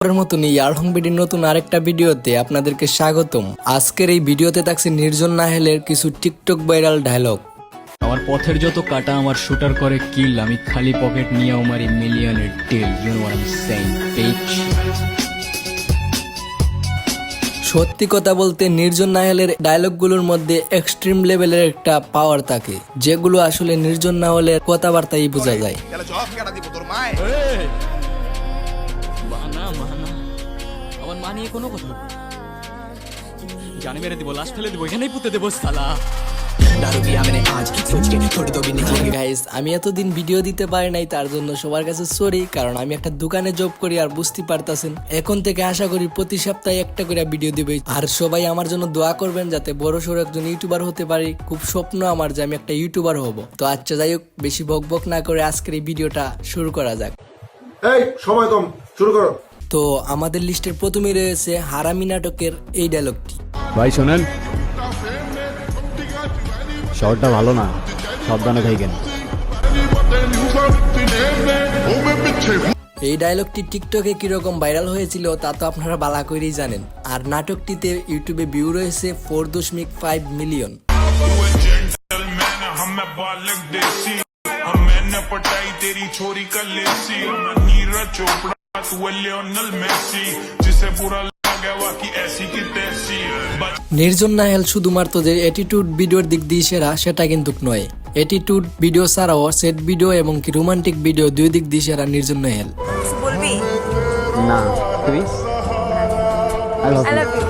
মতনই ইয়ারহং বিডির নতুন আরেকটা ভিডিওতে আপনাদেরকে স্বাগতম। আজকের এই ভিডিওতে থাকছে নির্জন নাহেলের কিছু টিকটক ভাইরাল ডায়লগ। আমার পথের যত কাটা আমার শুটার করে কিল, আমি খালি পকেট নিয়ে আমার মিলিয়নের deal. You know what I am saying bitch. সত্যি কথা বলতে নির্জন নাহেলের ডায়লগগুলোর মধ্যে এক্সট্রিম লেভেলের একটা পাওয়ার থাকে, যেগুলো আসলে নির্জন নাহেলের কথাবার্তাই বোঝা যায়। আমার মা নিয়ে কোনো কথা জানি মেরে দিব, লাশ ফেলে দিব, এখানেই পুঁতে দেবো সালা। গাইস, আমি এতদিন ভিডিও দিতে পারি নাই, তার জন্য সবার কাছে সরি, কারণ আমি একটা দোকানে জব করি আর বুঝতে পারতাছেন। এখন থেকে আশা করি প্রতি সপ্তাহে একটা করে ভিডিও দিবে। আর সবাই আমার জন্য দোয়া করবেন যাতে বড় সড়ো একজন ইউটিউবার হতে পারি। খুব স্বপ্ন আমার যে আমি একটা ইউটিউবার হব। তো আচ্ছা, যাই হোক, বেশি বকবক না করে আজকের এই ভিডিওটা শুরু করা যাক। এই সময় কম, শুরু করো। তো আমাদের লিস্টের প্রথমেই রয়েছে হারামি নাটকের এই ডায়লগটি। ভাই শোনেন, শহরটা ভালো না, সাবধানে থাকেন। এই ডায়লগটি টিকটকে কিরকম ভাইরাল হয়েছিল তা তো আপনারা ভালো করেই জানেন। আর নাটকটিতে ইউটিউবে ভিউ রয়েছে 4.5 মিলিয়ন। নির্জন নাহেল শুধুমাত্র যে অ্যাটিটিউড ভিডিওর দিক দিয়ে সেরা সেটা কিন্তু নয়। অ্যাটিটিউড ভিডিও ছাড়াও সেট ভিডিও এবং কি রোমান্টিক ভিডিও দুই দিক দিয়ে সেরা নির্জন নাহেল। বলবি না তুই আই লাভ ইউ।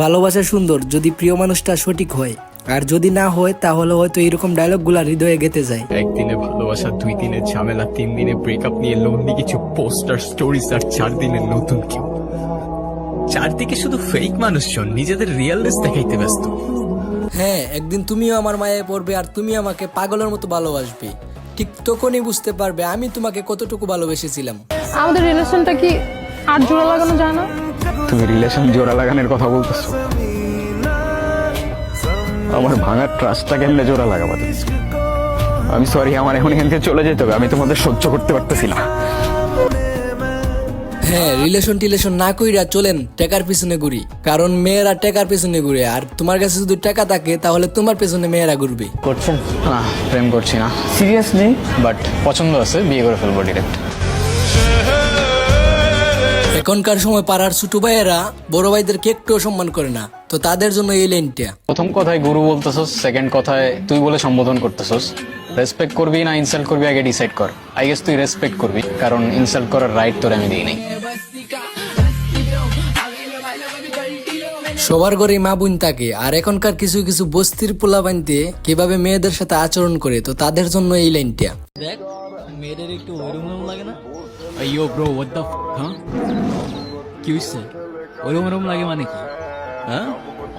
ভালোবাসা সুন্দর যদি প্রিয় মানুষটা সঠিক হয়, আর যদি না হয় তাহলে হয়তো এরকম ডায়লগগুলা হৃদয়ে গেঁথে যায়। একদিনে ভালোবাসা, 2 দিনে ঝামেলা, 3 দিনে ব্রেকআপ নিয়ে লোনলি কিছু পোস্টার স্টোরিজ, আর 4 দিনে নতুন কেউ। চারদিকে শুধু ফেক মানুষজন নিজেদের রিয়েলনেস দেখাইতে ব্যস্ত। হ্যাঁ, একদিন তুমিও আমার মায়ায় পড়বে আর তুমি আমাকে পাগলের মতো ভালোবাসবে। ঠিক তখনই বুঝতে পারবে আমি তোমাকে কতটুকু ভালোবেসেছিলাম। আমাদের রিলেশনটা কি আর জোড়া লাগানো যায় না? তুমি রিলেশন জোড়া লাগানোর কথা বলতেছো? আমার ভাঙার ট্রাস্টটা কেমনে জোড়া লাগাবো? আমি সরি, আমার এখন এখান থেকে চলে যেতে হবে, আমি তোমাদের সহ্য করতে পারতেছি না। হ্যাঁ, রিলেশন না কইরা চলেন টাকার পিছনে ঘুরি, কারণ মেয়েরা টাকার পিছনে ঘুরে। আর তোমার কাছে যদি টাকা থাকে তাহলে তোমার পেছনে মেয়েরা ঘুরবে। করছেন না? প্রেম করছি না, সিরিয়াসলি, বাট পছন্দ আছে, বিয়ে করে ফেলবো ডিরেক্ট। এখনকার সময় পাড়ার ছোট ভাইয়েরা বড় ভাইদেরকে একটু সম্মান করে না, তো তাদের জন্য এই লাইনটা। প্রথম কথায় গুরু বলতেছস, সেকেন্ড কথায় তুই বলে সম্বোধন করতেছস। রেসপেক্ট করবি না ইনসাল্ট করবি আগে ডিসাইড কর। আই গেস তুই রেসপেক্ট করবি, কারণ ইনসাল্ট করার রাইট তোর আমি দিই নাই। সবার ঘরে মা বোন থাকে, আর এখনকার কিছু কিছু বস্তির পোলা বানতে কিভাবে মেয়েদের সাথে আচরণ করে, তো তাদের জন্য এই লাইনটা। দেখ, মেয়েদের একটু ওরম লাগে না? ইয়ো ব্রো, হোয়াট দ্য হ্যাঁ, কি হইছে? ওরম লাগে মানে কি? হ্যাঁ,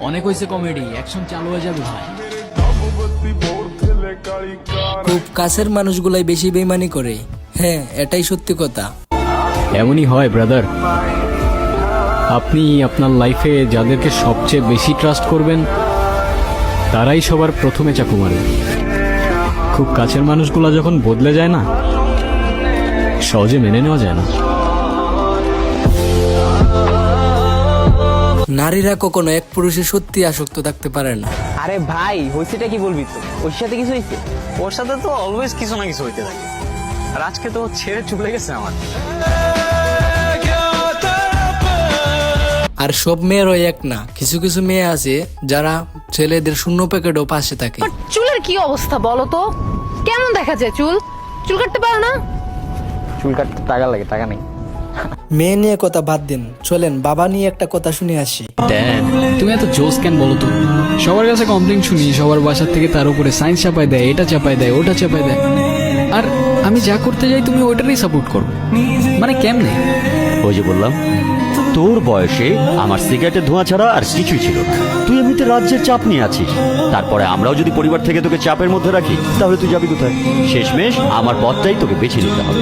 অনেক হইছে কমেডি, অ্যাকশন চালু হয়ে যাবে ভাই। খুব কাছের মানুষগুলাই বেশি বেইমানি করে। হ্যাঁ, এটাই সত্যি কথা। এমনই হয় ব্রাদার। আপনি আপনার লাইফে যাদেরকে সবচেয়ে বেশি ট্রাস্ট করবেন তারাই সবার প্রথমে চাকু মারবে। খুব কাছের মানুষগুলো যখন বদলে যায় না, সহজে মেনে নেওয়া যায় না। নারীরা কখনো এক পুরুষে সত্যি আসক্ত থাকতে পারে না। আরে ভাই, হইছেটা কি বলবি? তো ওর সাথে কিছু হইছে? ওর সাথে তো অলওয়েজ কিছু না কিছু হইতে থাকে, আর আজকে তো ছেড়ে চলে গেছে আমার। আর সব মেয়েরও এক না, কিছু কিছু মেয়ে আছে যারা ছেলেদের শূন্য প্যাকেটও পাশে থাকে। চুলের কি অবস্থা বলো তো? কেমন দেখা যায়? চুল কাটতে পারো না? চুল কাটতে টাকা লাগে, টাকা নেই। মেয়ে নিয়ে কথা বাদ দিন, চলেন বাবা নিয়ে একটা কথা শুনে আসি। ড্যাড, তুমি এত জোস কেন বলো তো? সবার কাছে কমপ্লেন শুনি, সবার বাসার থেকে তার উপরে সাইন্স চাপায় দেয়, এটা চাপায় দেয়, ওটা চাপায় দেয়, আর আমি যা করতে যাই তুমি ওইটারই সাপোর্ট করো। মানে কেমনে? ওই যে বললাম, তোর বয়সে আমার সিগারেটের ধোঁয়া ছাড়া আর কিছুই ছিল না। তুই এমনিতে রাজ্যের চাপ নিয়ে আছিস, তারপরে আমরাও যদি পরিবার থেকে তোকে চাপের মধ্যে রাখি তাহলে তুই যাবি কোথায়? শেষমেশ আমার পথটাই তোকে বেছে নিতে হবে।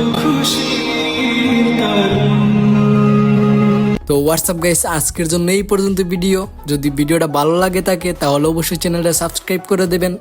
তো হোয়াটসঅ্যাপ গাইস, আজকের জন্য এই পর্যন্ত ভিডিও। যদি ভিডিওটা ভালো লাগে থাকে তাহলে অবশ্যই চ্যানেলটা সাবস্ক্রাইব করে দেবেন।